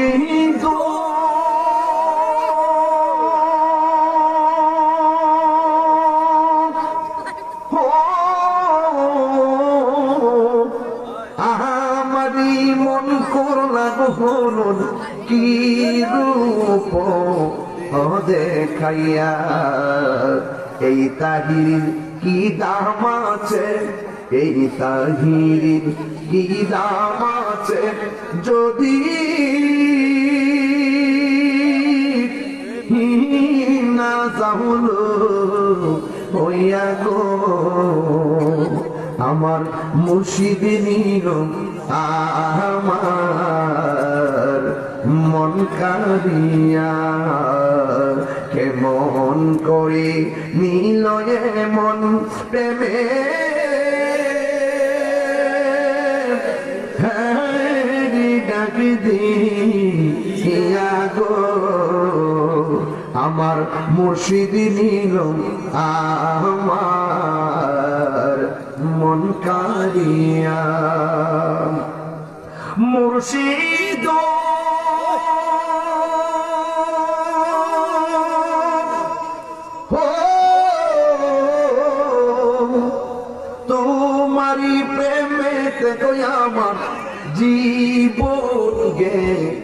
মুর্শিদ আমারি মন করলা গহরণ কি রূপ দেখাইয়া এই তাহির কি দাম আছে এই তাহির কি দাম আছে যদি না যাহুল হইয়া গো আমার মুর্শিদ নিল আমার মন কারিয়া কেমন করে নিল মন প্রেমে ডাকি দিয়া গো আমার মুর্শিদ নিল আমার মন কারিয়া মুর্শিদ তোমারি প্রেমেতে আমার জীবন গে